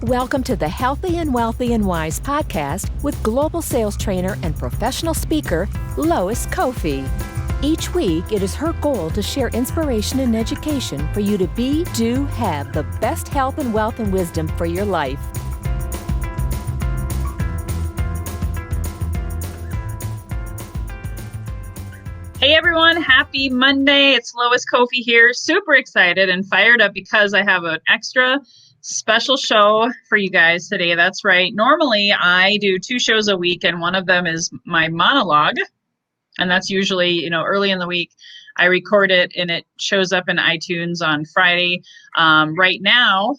Welcome to the Healthy and Wealthy and Wise podcast with global sales trainer and professional speaker, Lois Kofi. Each week, it is her goal to share inspiration and education for you to be, do, have the best health and wealth and wisdom for your life. Hey everyone, happy Monday. It's Lois Kofi here. Super excited and fired up because I have an extra special show for you guys today. That's right. Normally I do 2 shows a week and one of them is my monologue. And that's usually, early in the week. I record it and it shows up in iTunes on Friday. Right now,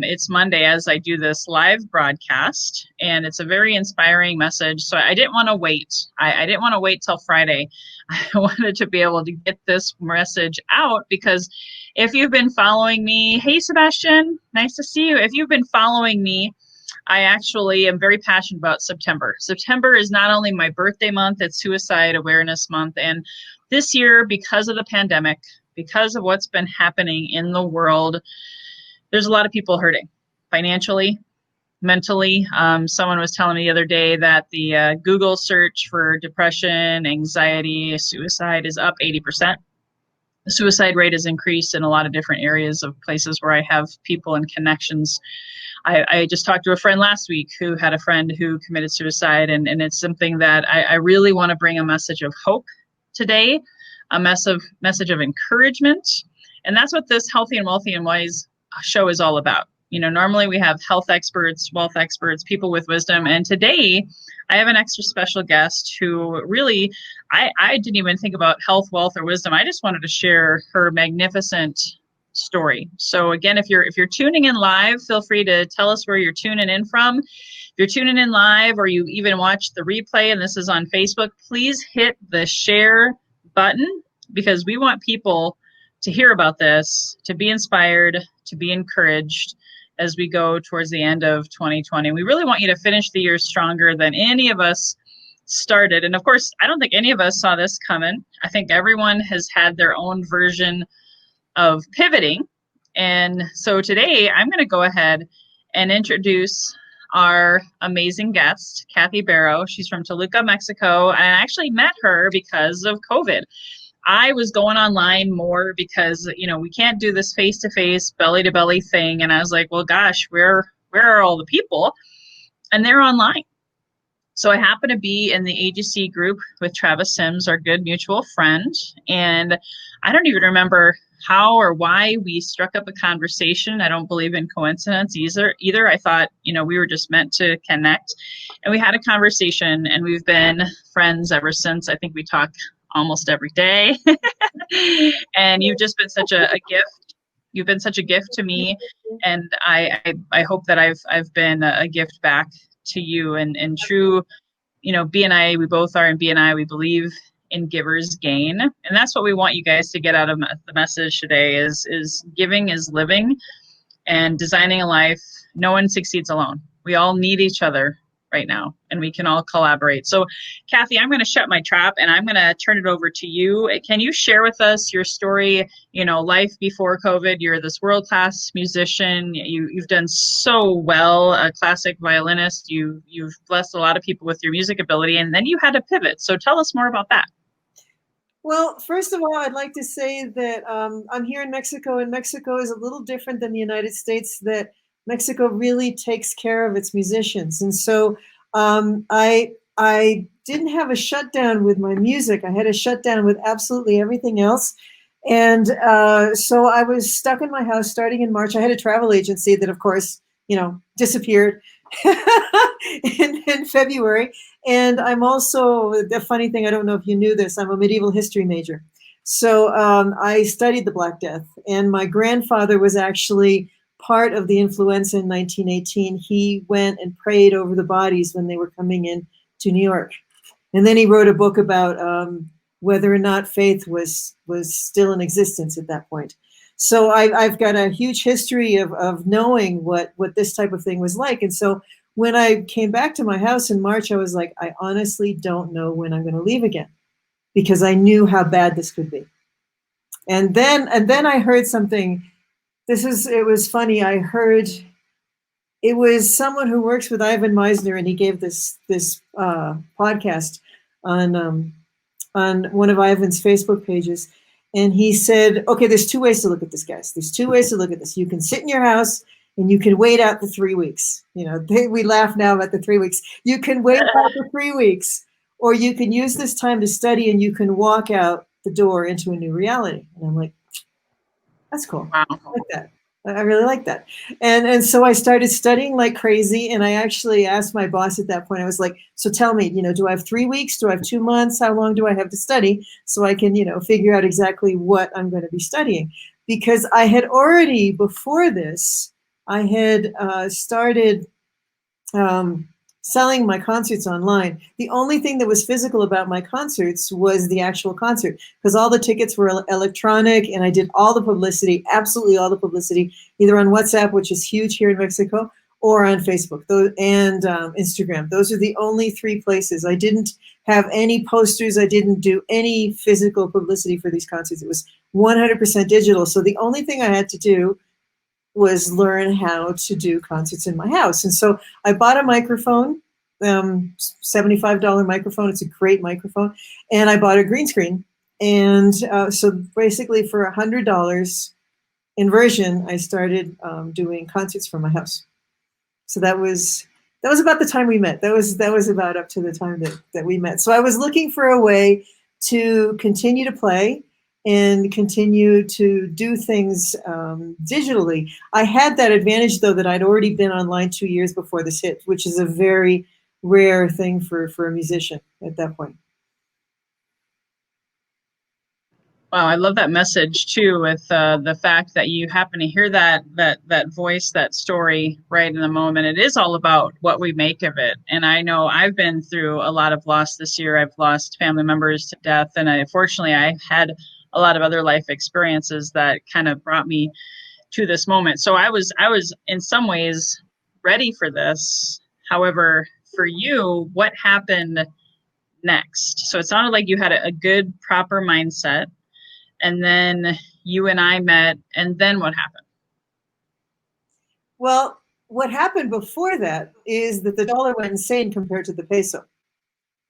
it's Monday as I do this live broadcast, and it's a very inspiring message. So I didn't want to wait. I didn't want to wait till Friday. I wanted to be able to get this message out because if you've been following me, hey, Sebastian, nice to see you. If you've been following me, I actually am very passionate about September. September is not only my birthday month, it's Suicide Awareness Month. And this year, because of the pandemic, because of what's been happening in the world, there's a lot of people hurting financially, mentally. Someone was telling me the other day that the Google search for depression, anxiety, suicide is up 80%. The suicide rate has increased in a lot of different areas of places where I have people and connections. I just talked to a friend last week who had a friend who committed suicide, and it's something that I really want to bring a message of hope today, a message of encouragement. And that's what this Healthy and Wealthy and Wise show is all about. Normally we have health experts, wealth experts, people with wisdom. And today I have an extra special guest who really, I didn't even think about health, wealth, or wisdom. I just wanted to share her magnificent story. So again, if you're tuning in live, feel free to tell us where you're tuning in from. If you're tuning in live or you even watch the replay and this is on Facebook, please hit the share button because we want people to hear about this, to be inspired, to be encouraged as we go towards the end of 2020. We really want you to finish the year stronger than any of us started. And of course, I don't think any of us saw this coming. I think everyone has had their own version of pivoting. And so today I'm going to go ahead and introduce our amazing guest, Cathy Barrow. She's from Toluca, Mexico. And I actually met her because of COVID. I was going online more because, we can't do this face-to-face, belly-to-belly thing. And I was like, well, gosh, where are all the people? And they're online. So I happen to be in the AGC group with Travis Sims, our good mutual friend. And I don't even remember how or why we struck up a conversation. I don't believe in coincidence either. I thought, we were just meant to connect. And we had a conversation and we've been friends ever since. I think we talk almost every day. And you've just been such a gift. You've been such a gift to me. And I hope that I've been a gift back to you. And true, BNI, we both are in BNI. We believe in givers gain. And that's what we want you guys to get out of the message today is giving is living and designing a life. No one succeeds alone. We all need each other right now, and we can all collaborate. So, Cathy, I'm going to shut my trap, and I'm going to turn it over to you. Can you share with us your story, life before COVID? You're this world-class musician. You've done so well, a classic violinist. You've blessed a lot of people with your music ability, and then you had to pivot. So tell us more about that. Well, first of all, I'd like to say that I'm here in Mexico, and Mexico is a little different than the United States, that Mexico really takes care of its musicians. And so I didn't have a shutdown with my music. I had a shutdown with absolutely everything else. And so I was stuck in my house starting in March. I had a travel agency that, of course, disappeared in February. And I'm also, the funny thing, I don't know if you knew this, I'm a medieval history major. So I studied the Black Death. And my grandfather was actually part of the influenza in 1918. He went and prayed over the bodies when they were coming in to New York. And then he wrote a book about whether or not faith was still in existence at that point. So I've got a huge history of knowing what this type of thing was like. And so when I came back to my house in March, I was like, I honestly don't know when I'm going to leave again, because I knew how bad this could be. And then I heard something. It was funny. I heard it was someone who works with Ivan Meisner, and he gave this podcast on one of Ivan's Facebook pages. And he said, okay, there's two ways to look at this, guys. There's two ways to look at this. You can sit in your house and you can wait out the 3 weeks. You know, we laugh now about the 3 weeks. You can wait out the 3 weeks, or you can use this time to study and you can walk out the door into a new reality. And I'm like, that's cool. Wow. I like that. I really like that. And so I started studying like crazy. And I actually asked my boss at that point, I was like, so tell me, do I have 3 weeks? Do I have 2 months? How long do I have to study so I can, figure out exactly what I'm going to be studying? Because I had already, before this, I had started selling my concerts online. The only thing that was physical about my concerts was the actual concert, because all the tickets were electronic, and I did all the publicity, absolutely all the publicity, either on WhatsApp, which is huge here in Mexico, or on Facebook and Instagram. Those are the only 3 places. I didn't have any posters. I didn't do any physical publicity for these concerts. It was 100% digital. So the only thing I had to do was learn how to do concerts in my house. And so I bought a microphone, $75 microphone. It's a great microphone. And I bought a green screen. And so basically for $100 inversion, I started doing concerts from my house. So that was about the time we met. That was about up to the time that we met. So I was looking for a way to continue to play and continue to do things digitally. I had that advantage, though, that I'd already been online 2 years before this hit, which is a very rare thing for a musician at that point. Wow, I love that message too, with the fact that you happen to hear that voice, that story right in the moment. It is all about what we make of it. And I know I've been through a lot of loss this year. I've lost family members to death, and fortunately I had a lot of other life experiences that kind of brought me to this moment. So I was in some ways ready for this. However, for you, what happened next? So it sounded like you had a good, proper mindset. And then you and I met, and then what happened? Well, what happened before that is that the dollar went insane compared to the peso.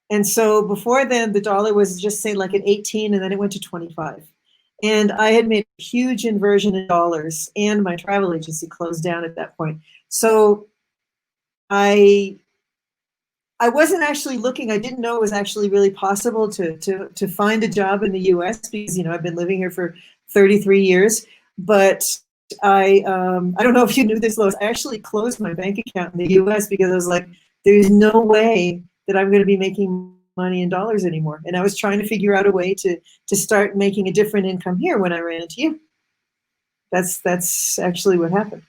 And so before then, the dollar was just say like at 18, and then it went to 25. And I had made a huge inversion in dollars, and my travel agency closed down at that point. So I wasn't actually looking. I didn't know it was actually really possible to find a job in the U.S. because I've been living here for 33 years. But I don't know if you knew this, Lois. I actually closed my bank account in the U.S. because I was like, there's no way that I'm going to be making money in dollars anymore. And I was trying to figure out a way to start making a different income here when I ran into you. That's actually what happened.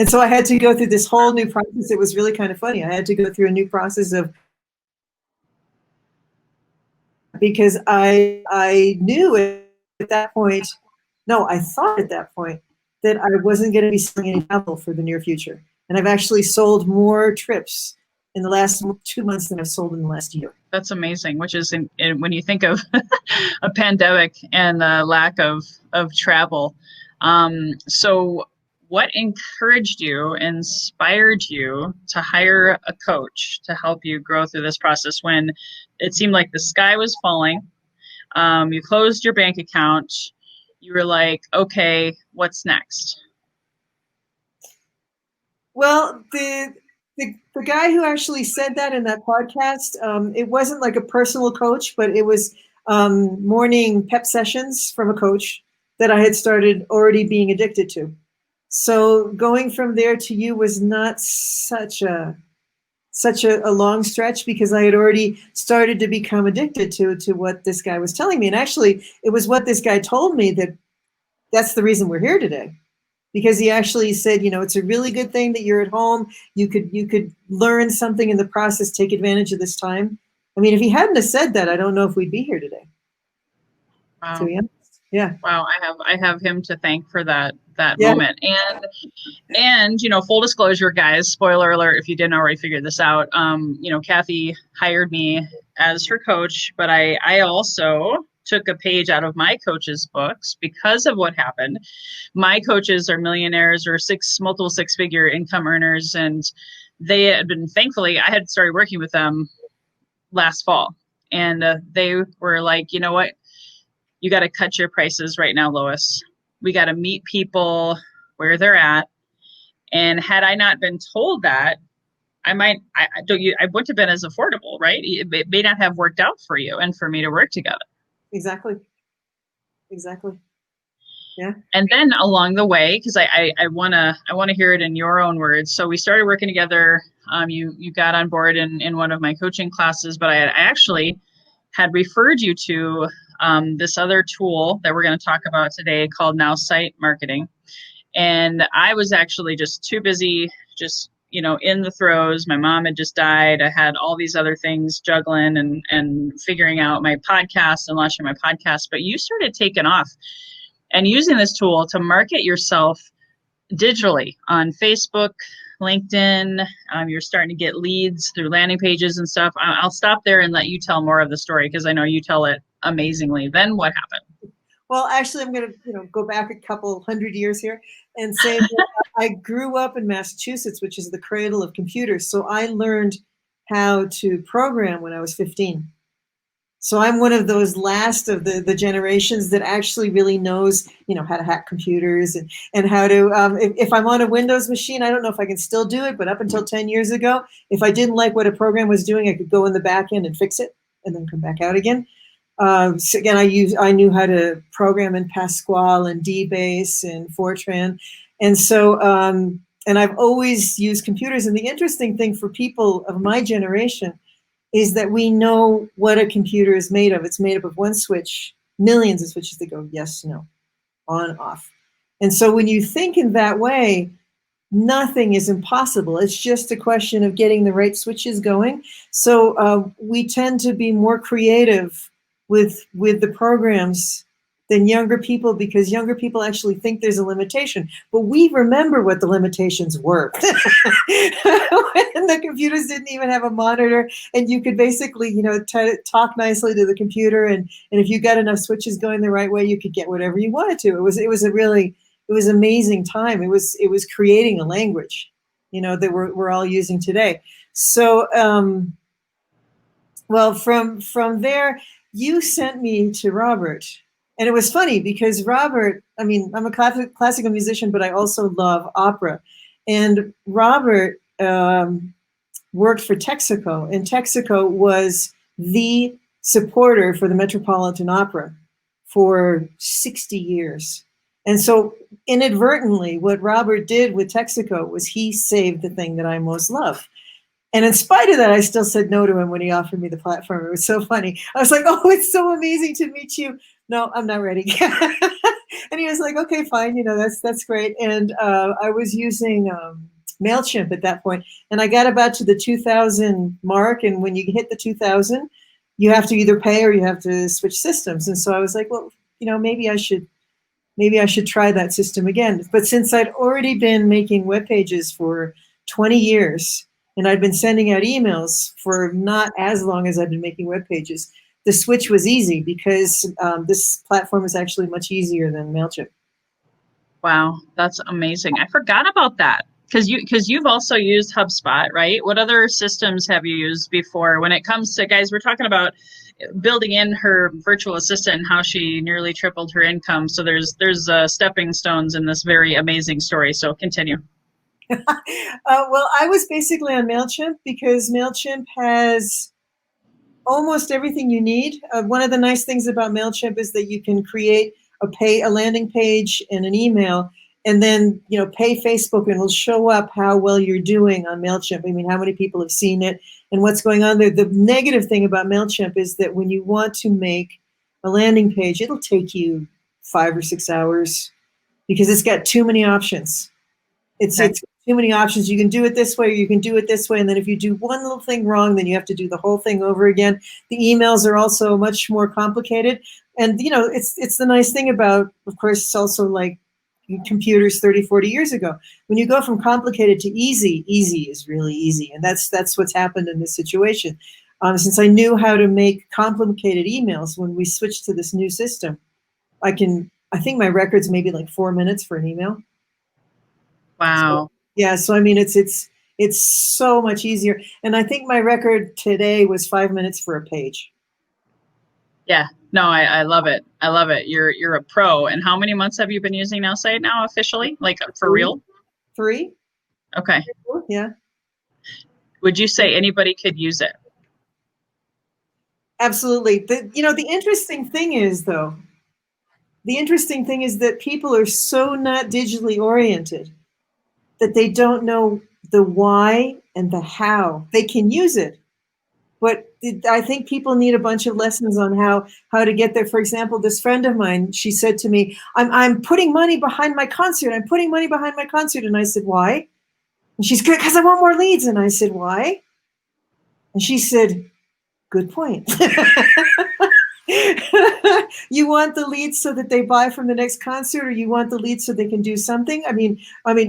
And so I had to go through this whole new process. It was really kind of funny. I had to go through a new process because I knew at that point, no, I thought at that point that I wasn't going to be selling any travel for the near future. And I've actually sold more trips in the last 2 months than I've sold in the last year. That's amazing, which is when you think of a pandemic and the lack of travel. So what encouraged you, inspired you to hire a coach to help you grow through this process when it seemed like the sky was falling? You closed your bank account. You were like, okay, what's next? Well, the guy who actually said that in that podcast, it wasn't like a personal coach, but it was morning pep sessions from a coach that I had started already being addicted to. So going from there to you was not such a long stretch because I had already started to become addicted to what this guy was telling me. And actually, it was what this guy told me that's the reason we're here today. Because he actually said, it's a really good thing that you're at home. You could learn something in the process, take advantage of this time. I mean, if he hadn't have said that, I don't know if we'd be here today. Wow. To be honest. Yeah. Wow. I have him to thank for that moment. And full disclosure, guys, spoiler alert, if you didn't already figure this out, Cathy hired me as her coach, but I also took a page out of my coaches' books because of what happened. My coaches are millionaires or multiple six-figure income earners, and they had been, thankfully, I had started working with them last fall, and they were like, you know what, you got to cut your prices right now, Lois. We got to meet people where they're at. And had I not been told that, I wouldn't have been as affordable, right? It may not have worked out for you and for me to work together. Exactly. Yeah. And then along the way, because I wanna hear it in your own words. So we started working together. You got on board in one of my coaching classes, but I actually had referred you to this other tool that we're going to talk about today called Now Site Marketing. And I was actually just too busy, just, in the throes. My mom had just died. I had all these other things juggling and figuring out my podcast and launching my podcast. But you started taking off and using this tool to market yourself digitally on Facebook, LinkedIn. You're starting to get leads through landing pages and stuff. I'll stop there and let you tell more of the story because I know you tell it amazingly. Then what happened? Well, actually, I'm going to go back a couple hundred years here and say that I grew up in Massachusetts, which is the cradle of computers. So I learned how to program when I was 15. So I'm one of those last of the generations that actually really knows, how to hack computers and how to, if I'm on a Windows machine, I don't know if I can still do it, but up until 10 years ago, if I didn't like what a program was doing, I could go in the back end and fix it and then come back out again. So again, I knew how to program in Pascal and DBase and Fortran. And so, and I've always used computers. And the interesting thing for people of my generation is that we know what a computer is made of. It's made up of one switch, millions of switches that go yes, no, on, off. And so when you think in that way, nothing is impossible. It's just a question of getting the right switches going. So we tend to be more creative with the programs than younger people, because younger people actually think there's a limitation, but we remember what the limitations were. When the computers didn't even have a monitor, and you could basically, talk nicely to the computer, and if you got enough switches going the right way, you could get whatever you wanted to. It was amazing time. It was creating a language, that we're all using today. So, well, from there, you sent me to Robert. And it was funny because Robert, I'm a classical musician, but I also love opera. And Robert worked for Texaco, and Texaco was the supporter for the Metropolitan Opera for 60 years. And so inadvertently, what Robert did with Texaco was he saved the thing that I most love. And in spite of that, I still said no to him when he offered me the platform. It was so funny. I was like, oh, it's so amazing to meet you. No, I'm not ready. And he was like, okay, fine. That's great. And I was using MailChimp at that point. And I got about to the 2000 mark. And when you hit the 2000, you have to either pay or you have to switch systems. And so I was like, well, maybe I should try that system again. But since I'd already been making web pages for 20 years, and I'd been sending out emails for not as long as I've been making web pages, the switch was easy because this platform is actually much easier than MailChimp. Wow, that's amazing. I forgot about that because you've also used HubSpot, right? What other systems have you used before? When it comes to, guys, we're talking about building in her virtual assistant and how she nearly tripled her income. So there's stepping stones in this very amazing story. So continue. Well, I was basically on MailChimp because MailChimp has almost everything you need. One of the nice things about MailChimp is that you can create a landing page and an email, and then pay Facebook, and it'll show up how well you're doing on MailChimp. How many people have seen it and what's going on there. The negative thing about MailChimp is that when you want to make a landing page, it'll take you 5 or 6 hours because it's got too many options. It's too many options. You can do it this way, or you can do it this way. And then if you do one little thing wrong, then you have to do the whole thing over again. The emails are also much more complicated. And, it's the nice thing about, of course, it's also like computers 30, 40 years ago. When you go from complicated to easy, easy is really easy. And that's what's happened in this situation. since I knew how to make complicated emails when we switched to this new system, I think my record's maybe like 4 minutes for an email. Wow. So, yeah. So, I mean, it's so much easier. And I think my record today was 5 minutes for a page. Yeah. No, I love it. I love it. You're a pro. And how many months have you been using Now Say It now officially? Like for real? 3. Okay. Yeah. Would you say anybody could use it? Absolutely. The interesting thing is, though, that people are so not digitally oriented that they don't know the why and the how. They can use it, but I think people need a bunch of lessons on how to get there. For example, this friend of mine, she said to me, I'm putting money behind my concert. I'm putting money behind my concert. And I said, why? And she's good, because I want more leads. And I said, why? And she said, good point. You want the leads so that they buy from the next concert, or you want the leads so they can do something? I mean,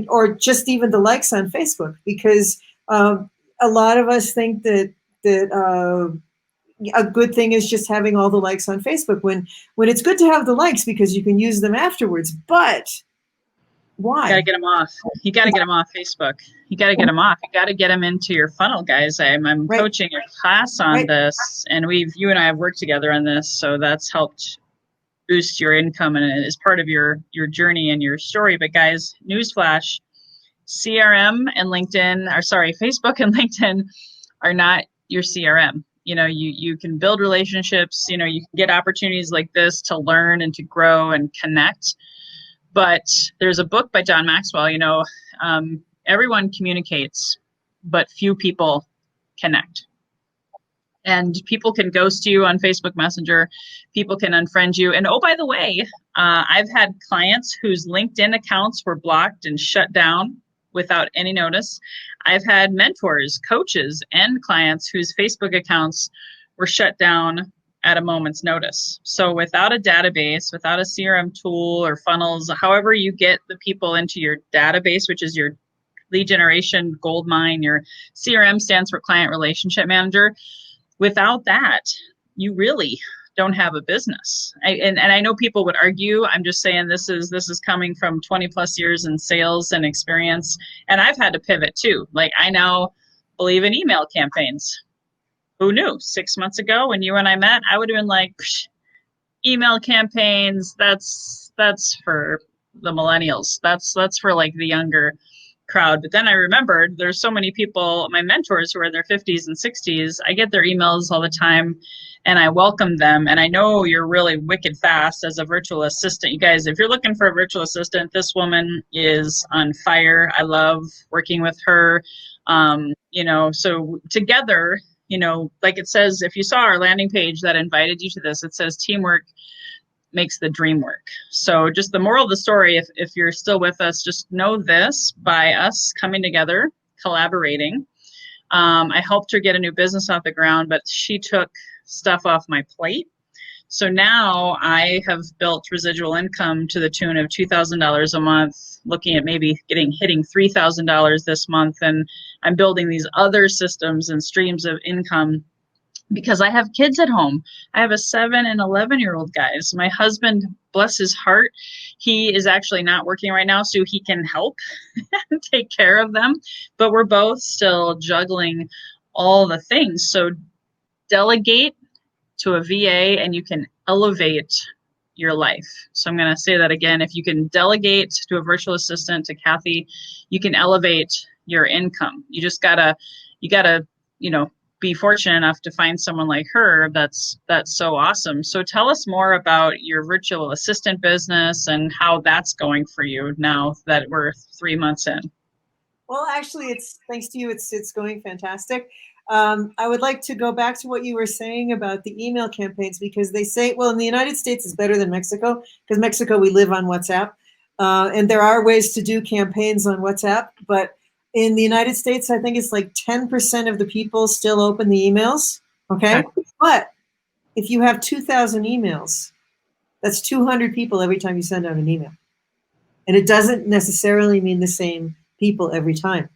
or just even the likes on Facebook, because a lot of us think that a good thing is just having all the likes on Facebook, when it's good to have the likes because you can use them afterwards. But why? You gotta get them off. You gotta get them off Facebook. You gotta get them off. You gotta get them into your funnel, guys. I'm Right. coaching a class on this, and you and I have worked together on this, so that's helped boost your income and it is part of your journey and your story. But guys, newsflash: CRM and Facebook and LinkedIn are not your CRM. You can build relationships. You can get opportunities like this to learn and to grow and connect. But there's a book by John Maxwell, everyone communicates, but few people connect. And people can ghost you on Facebook Messenger. People can unfriend you. And oh, by the way, I've had clients whose LinkedIn accounts were blocked and shut down without any notice. I've had mentors, coaches, and clients whose Facebook accounts were shut down at a moment's notice. So without a database, without a CRM tool or funnels, however you get the people into your database, which is your lead generation gold mine, your CRM stands for client relationship manager. Without that, you really don't have a business. And I know people would argue. I'm just saying this is coming from 20 plus years in sales and experience. And I've had to pivot too. Like, I now believe in email campaigns. Who knew? 6 months ago when you and I met, I would have been like, email campaigns, that's for the millennials. That's for like the younger crowd. But then I remembered there's so many people, my mentors who are in their 50s and 60s, I get their emails all the time and I welcome them. And I know you're really wicked fast as a virtual assistant. You guys, if you're looking for a virtual assistant, this woman is on fire. I love working with her. So together, like it says, if you saw our landing page that invited you to this, it says teamwork makes the dream work. So just the moral of the story, if you're still with us, just know this: by us coming together, collaborating, I helped her get a new business off the ground, but she took stuff off my plate. So now I have built residual income to the tune of $2,000 a month, looking at maybe hitting $3,000 this month. And I'm building these other systems and streams of income because I have kids at home. I have a 7 and 11-year-old guys. My husband, bless his heart, he is actually not working right now, so he can help take care of them. But we're both still juggling all the things. So delegate to a VA and you can elevate your life. So I'm going to say that again. If you can delegate to a virtual assistant, to Cathy, you can elevate your income. You just gotta, be fortunate enough to find someone like her that's so awesome. So tell us more about your virtual assistant business and how that's going for you now that we're 3 months in. Well, actually, it's thanks to you. It's going fantastic. I would like to go back to what you were saying about the email campaigns, because they say, well, in the United States, it's better than Mexico, because Mexico, we live on WhatsApp. And there are ways to do campaigns on WhatsApp. But in the United States, I think it's like 10% of the people still open the emails. Okay. But if you have 2,000 emails, that's 200 people every time you send out an email. And it doesn't necessarily mean the same people every time.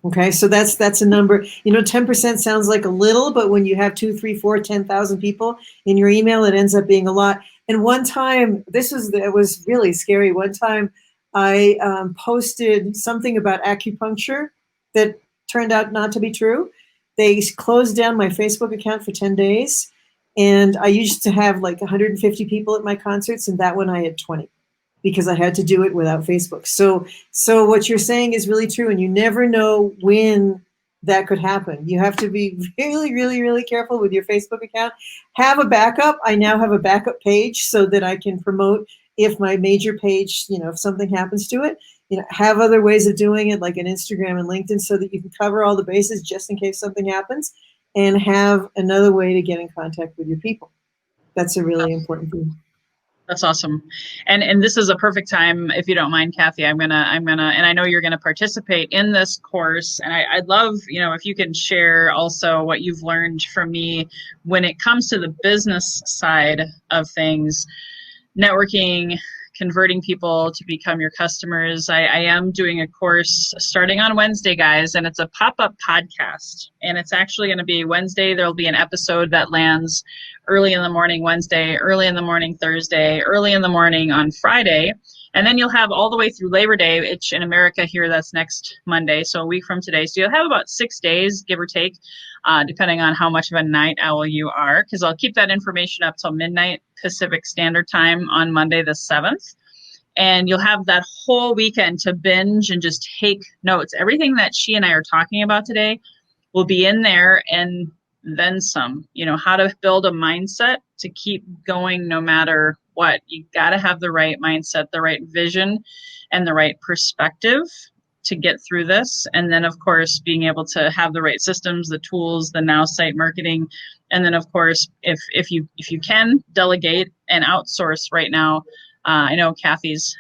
Okay, so that's a number. 10% sounds like a little, but when you have 2, 3, 4, 10,000 people in your email, it ends up being a lot. And one time, it was really scary. One time, I posted something about acupuncture that turned out not to be true. They closed down my Facebook account for 10 days, and I used to have like 150 people at my concerts, and that one I had 20 because I had to do it without Facebook. So what you're saying is really true, and you never know when that could happen. You have to be really, really, really careful with your Facebook account. Have a backup. I now have a backup page so that I can promote if my major page, if something happens to it. Have other ways of doing it, like an Instagram and LinkedIn, so that you can cover all the bases just in case something happens, and have another way to get in contact with your people. That's a really important thing. That's awesome. And this is a perfect time, if you don't mind, Cathy, I'm gonna, and I know you're gonna participate in this course. And I'd love, if you can share also what you've learned from me when it comes to the business side of things, networking, converting people to become your customers. I am doing a course starting on Wednesday, guys, and it's a pop-up podcast. And it's actually going to be Wednesday. There'll be an episode that lands early in the morning Wednesday, early in the morning Thursday, early in the morning on Friday. And then you'll have all the way through Labor Day, which in America here, that's next Monday, so a week from today. So you'll have about 6 days, give or take, depending on how much of a night owl you are, because I'll keep that information up till midnight Pacific Standard Time on Monday the 7th. And you'll have that whole weekend to binge and just take notes. Everything that she and I are talking about today will be in there and then some. How to build a mindset to keep going no matter what. You got to have the right mindset, the right vision, and the right perspective to get through this. And then, of course, being able to have the right systems, the tools, the now site marketing. And then, of course, if you can delegate and outsource right now. I know Cathy's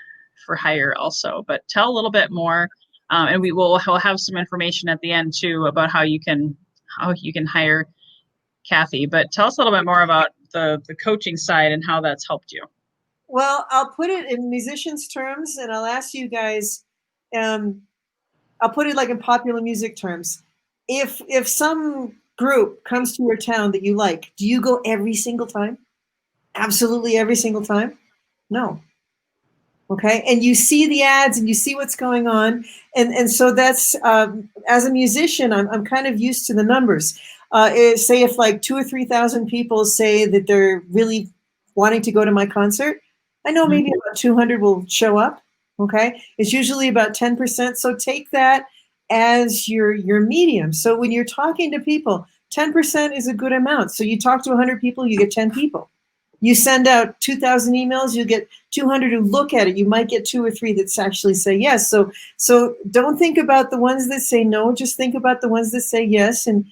for hire also, but tell a little bit more. And we'll have some information at the end too about how you can hire Cathy. But tell us a little bit more about the coaching side and how that's helped you. Well, I'll put it in musicians' terms, and I'll ask you guys. I'll put it like in popular music terms. If some group comes to your town that you like, do you go every single time? Absolutely every single time? No. Okay, and you see the ads and you see what's going on, and so that's as a musician, I'm kind of used to the numbers. Say if like 2,000 or 3,000 people say that they're really wanting to go to my concert, I know maybe about 200 will show up. Okay, it's usually about 10%. So take that as your medium. So when you're talking to people, 10% is a good amount. So you talk to 100 people, you get 10 people. You send out 2,000 emails, you get 200 who look at it. You might get 2 or 3 that actually say yes. So don't think about the ones that say no. Just think about the ones that say yes, and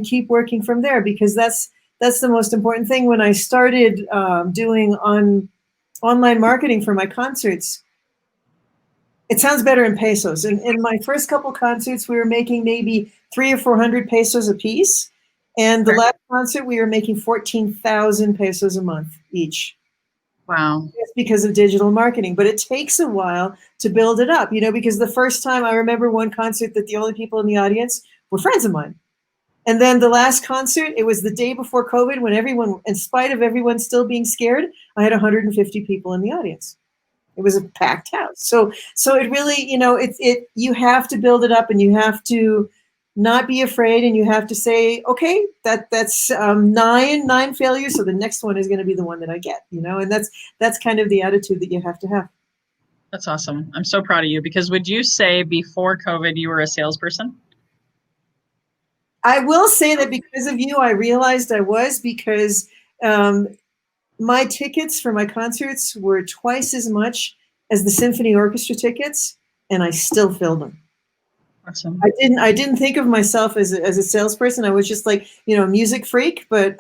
keep working from there, because that's the most important thing. When I started doing online marketing for my concerts, it sounds better in pesos. In my first couple concerts, we were making maybe 300 or 400 pesos a piece. And the last concert, we were making 14,000 pesos a month each. Wow. It's because of digital marketing. But it takes a while to build it up, because the first time, I remember one concert that the only people in the audience were friends of mine. And then the last concert, it was the day before COVID, when everyone, in spite of everyone still being scared, I had 150 people in the audience. It was a packed house. So it really, you have to build it up, and you have to not be afraid, and you have to say, okay, that's nine failures, so the next one is going to be the one that I get, and that's kind of the attitude that you have to have. That's awesome. I'm so proud of you, because would you say before COVID you were a salesperson? I will say that because of you, I realized I was, because my tickets for my concerts were twice as much as the symphony orchestra tickets, and I still filled them. Awesome. I didn't think of myself as a salesperson. I was just like, music freak. But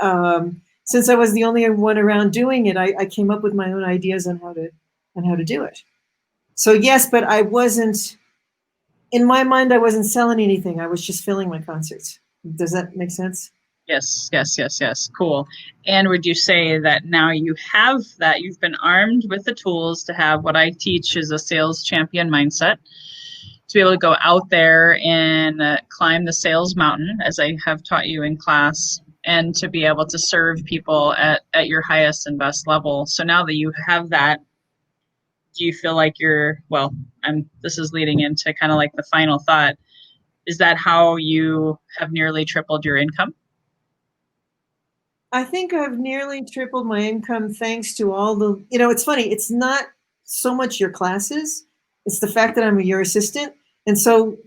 since I was the only one around doing it, I came up with my own ideas on how to do it. So yes, but I wasn't, in my mind, I wasn't selling anything. I was just filling my concerts. Does that make sense? Yes. Cool. And would you say that now you have that, you've been armed with the tools to have what I teach is a sales champion mindset? to be able to go out there and climb the sales mountain, as I have taught you in class, and to be able to serve people at your highest and best level. So now that you have that, do you feel like this is leading into kind of like the final thought. Is that how you have nearly tripled your income? I think I've nearly tripled my income thanks to all the, it's funny. It's not so much your classes. It's the fact that I'm your assistant. And so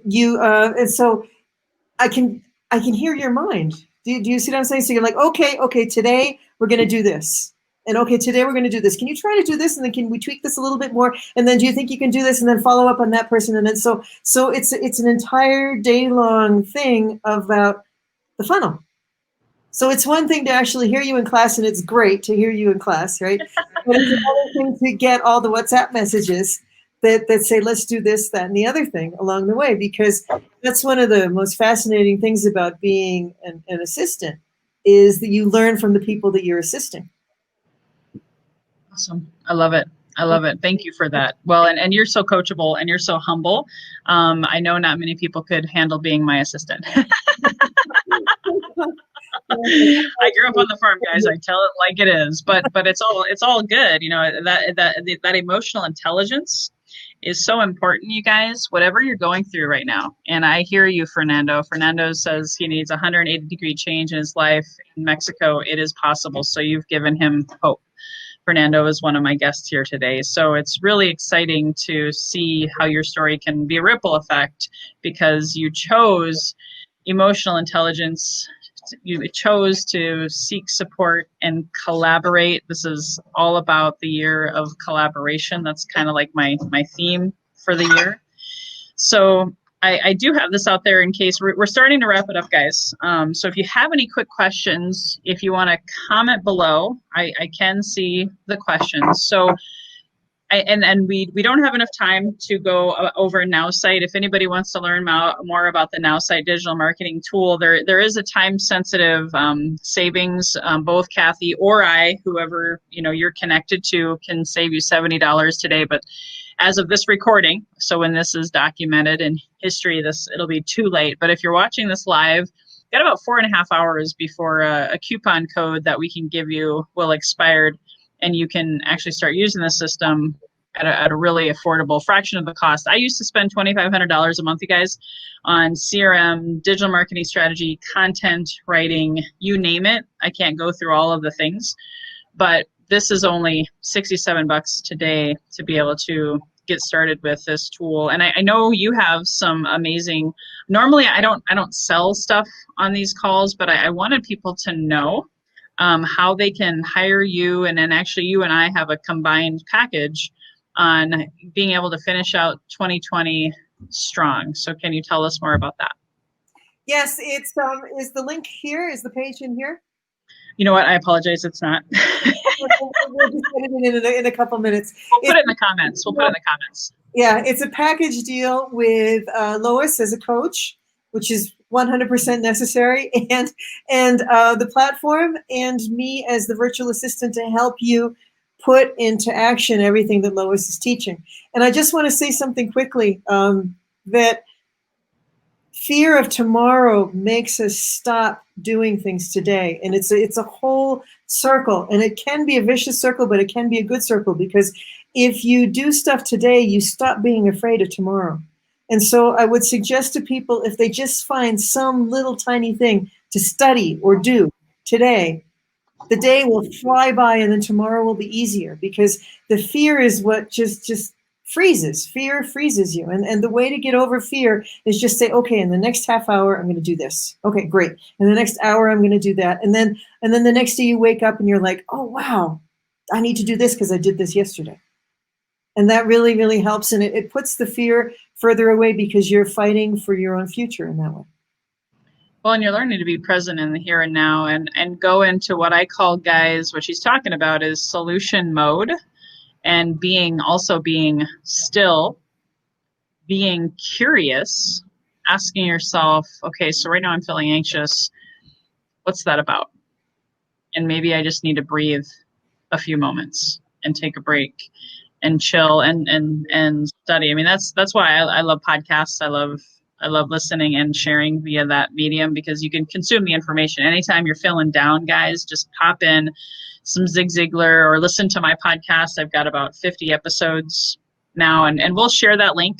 I can hear your mind. Do you see what I'm saying? So you're like, okay, today we're going to do this. And okay, today we're going to do this. Can you try to do this? And then can we tweak this a little bit more? And then do you think you can do this? And then follow up on that person. And then so it's an entire day long thing about the funnel. So it's one thing to actually hear you in class, and it's great to hear you in class, right? But it's another thing to get all the WhatsApp messages that say, let's do this, that, and the other thing along the way, because that's one of the most fascinating things about being an assistant is that you learn from the people that you're assisting. Awesome. I love it. I love it. Thank you for that. Well, and you're so coachable and you're so humble. I know not many people could handle being my assistant. I grew up on the farm, guys. I tell it like it is, but it's all good. That emotional intelligence is so important, you guys, whatever you're going through right now. And I hear you, Fernando. Fernando says he needs a 180-degree change in his life in Mexico. It is possible. So you've given him hope. Fernando is one of my guests here today. So it's really exciting to see how your story can be a ripple effect because you chose emotional intelligence. You chose to seek support and collaborate. This is all about the year of collaboration. That's kind of like my theme for the year. So I do have this out there in case we're starting to wrap it up, guys. So if you have any quick questions, if you want to comment below, I can see the questions. So we don't have enough time to go over NowSite. If anybody wants to learn more about the NowSite digital marketing tool, there is a time-sensitive savings. Both Cathy or I, whoever you're connected to, can save you $70 today. But as of this recording, so when this is documented in history, it'll be too late. But if you're watching this live, got about 4.5 hours before a coupon code that we can give you will expire, and you can actually start using the system at a really affordable fraction of the cost. I used to spend $2,500 a month, you guys, on CRM, digital marketing strategy, content writing, you name it. I can't go through all of the things, but this is only $67 today to be able to get started with this tool. And I know you have some amazing, normally I don't sell stuff on these calls, but I wanted people to know how they can hire you. And then actually you and I have a combined package on being able to finish out 2020 strong. So can you tell us more about that? Yes, it's is the link here? Is the page in here? You know what? I apologize. It's not. We'll just put it in a couple minutes. We'll put it in the comments. Yeah, it's a package deal with Lois as a coach, which is 100% necessary, and the platform and me as the virtual assistant to help you put into action everything that Lois is teaching. And I just want to say something quickly, that fear of tomorrow makes us stop doing things today. And it's a whole circle, and it can be a vicious circle, but it can be a good circle, because if you do stuff today, you stop being afraid of tomorrow. And so I would suggest to people, if they just find some little tiny thing to study or do today, the day will fly by, and then tomorrow will be easier, because the fear is what just freezes. Fear freezes you. And the way to get over fear is just say, okay, in the next half hour, I'm going to do this. Okay, great. In the next hour, I'm going to do that. And then the next day you wake up and you're like, oh, wow, I need to do this because I did this yesterday. And that really, really helps. And it puts the fear further away, because you're fighting for your own future in that way. Well, and you're learning to be present in the here and now, and go into what I call, guys, what she's talking about is solution mode, and being still, being curious, asking yourself, okay, so right now I'm feeling anxious. What's that about? And maybe I just need to breathe a few moments and take a break. and chill and study. I mean, that's why I love podcasts. I love listening and sharing via that medium, because you can consume the information anytime you're feeling down, guys. Just pop in some Zig Ziglar or listen to my podcast. I've got about 50 episodes now, and we'll share that link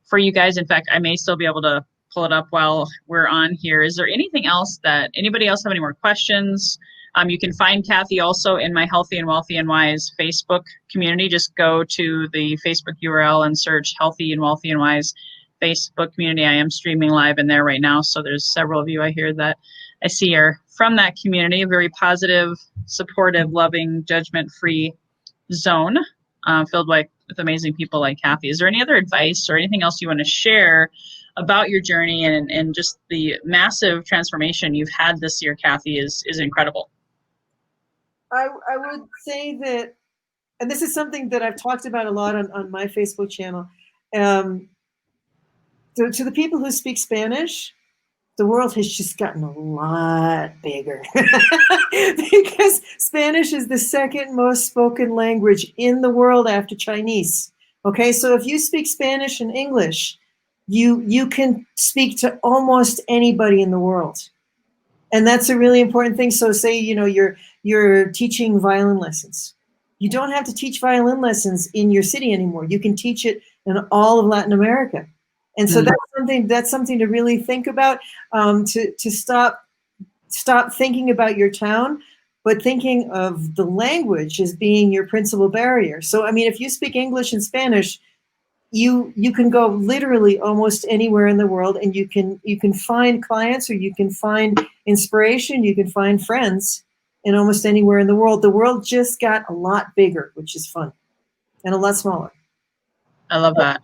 for you guys. In fact, I may still be able to pull it up while we're on here. Is there anything else that anybody else have any more questions? You can find Cathy also in my Healthy and Wealthy and Wise Facebook community. Just go to the Facebook URL and search Healthy and Wealthy and Wise Facebook community. I am streaming live in there right now, so there's several of you I hear that I see are from that community. A very positive, supportive, loving, judgment-free zone filled with amazing people like Cathy. Is there any other advice or anything else you want to share about your journey and just the massive transformation you've had this year, Cathy, is incredible. I would say that, and this is something that I've talked about a lot on my Facebook channel. So to the people who speak Spanish, the world has just gotten a lot bigger because Spanish is the second most spoken language in the world after Chinese. Okay, so if you speak Spanish and English, you can speak to almost anybody in the world. And that's a really important thing. So say, you're teaching violin lessons. You don't have to teach violin lessons in your city anymore. You can teach it in all of Latin America. And so that's something to really think about, to stop thinking about your town, but thinking of the language as being your principal barrier. So, I mean, if you speak English and Spanish, you can go literally almost anywhere in the world, and you can find clients, or you can find inspiration, you can find friends in almost anywhere in the world. The world just got a lot bigger, which is fun, and a lot smaller. I love that.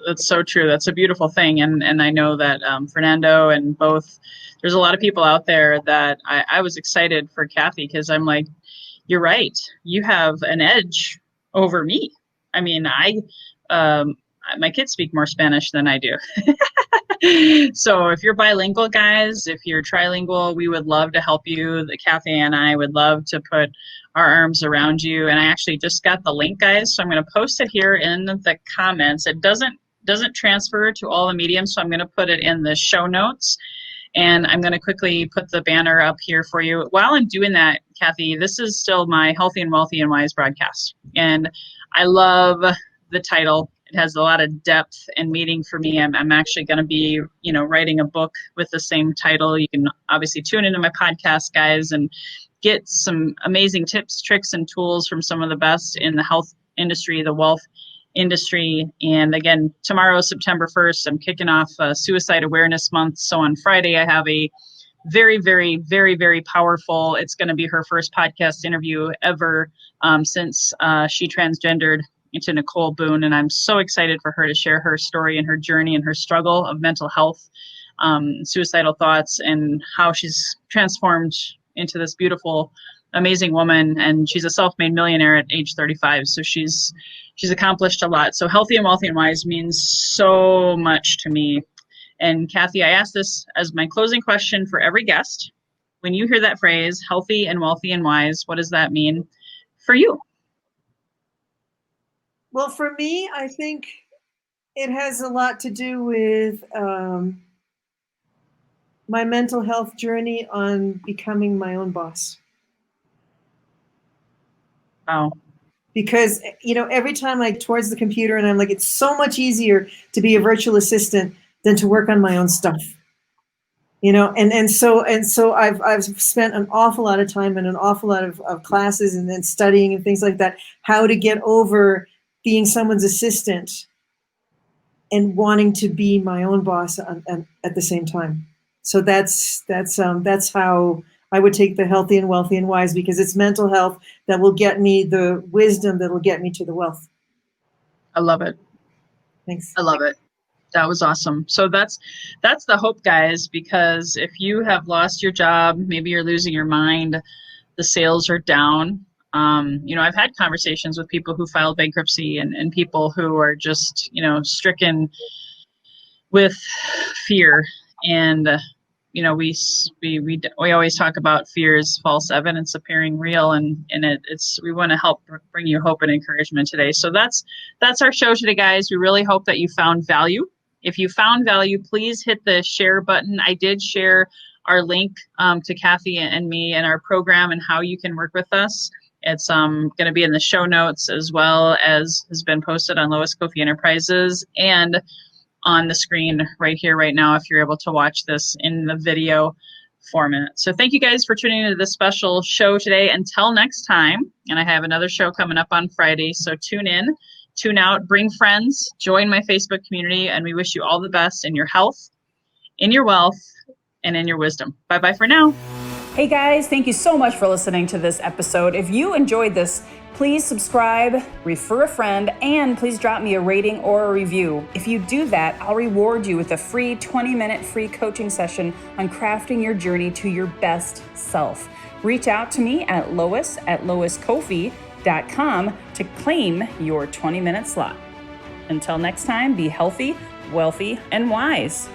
That's so true. That's a beautiful thing. And I know that Fernando and there's a lot of people out there that I was excited for Cathy, because I'm like, you're right. You have an edge over me. I mean, my kids speak more Spanish than I do. So if you're bilingual, guys, if you're trilingual, we would love to help you. Cathy and I would love to put our arms around you. And I actually just got the link, guys, so I'm going to post it here in the comments. It doesn't transfer to all the mediums, so I'm going to put it in the show notes. And I'm going to quickly put the banner up here for you. While I'm doing that, Cathy, this is still my Healthy and Wealthy and Wise broadcast. And I love the title. It has a lot of depth and meaning for me. I'm actually going to be, writing a book with the same title. You can obviously tune into my podcast, guys, and get some amazing tips, tricks, and tools from some of the best in the health industry, the wealth industry. And again, tomorrow, September 1st, I'm kicking off Suicide Awareness Month. So on Friday, I have a very, very, very, very powerful, it's going to be her first podcast interview ever since she transgendered into Nicole Boone. And I'm so excited for her to share her story and her journey and her struggle of mental health, suicidal thoughts, and how she's transformed into this beautiful, amazing woman. And she's a self-made millionaire at age 35. So she's accomplished a lot. So Healthy and Wealthy and Wise means so much to me. And Cathy, I ask this as my closing question for every guest. When you hear that phrase, healthy and wealthy and wise, what does that mean for you? Well, for me, I think it has a lot to do with my mental health journey on becoming my own boss. Wow. Because, every time I get towards the computer, and I'm like, it's so much easier to be a virtual assistant than to work on my own stuff. And so I've spent an awful lot of time in an awful lot of classes and then studying and things like that, how to get over being someone's assistant and wanting to be my own boss at the same time. So that's how I would take the healthy and wealthy and wise, because it's mental health that will get me the wisdom that will get me to the wealth. I love it. Thanks. I love it. That was awesome. So that's the hope, guys, because if you have lost your job, maybe you're losing your mind, the sales are down. I've had conversations with people who filed bankruptcy and people who are just, stricken with fear. And we always talk about fear is false evidence appearing real, and we want to help bring you hope and encouragement today. So that's our show today, guys. We really hope that you found value. If you found value, please hit the share button. I did share our link to Cathy and me and our program and how you can work with us. It's going to be in the show notes, as well as has been posted on Lois Kofi Enterprises and on the screen right here, right now, if you're able to watch this in the video format. So thank you guys for tuning into this special show today. Until next time, and I have another show coming up on Friday, so tune in, tune out, bring friends, join my Facebook community, and we wish you all the best in your health, in your wealth, and in your wisdom. Bye-bye for now. Hey guys, thank you so much for listening to this episode. If you enjoyed this, please subscribe, refer a friend, and please drop me a rating or a review. If you do that, I'll reward you with a free 20-minute free coaching session on crafting your journey to your best self. Reach out to me at lois@loiskofi.com to claim your 20-minute slot. Until next time, be healthy, wealthy, and wise.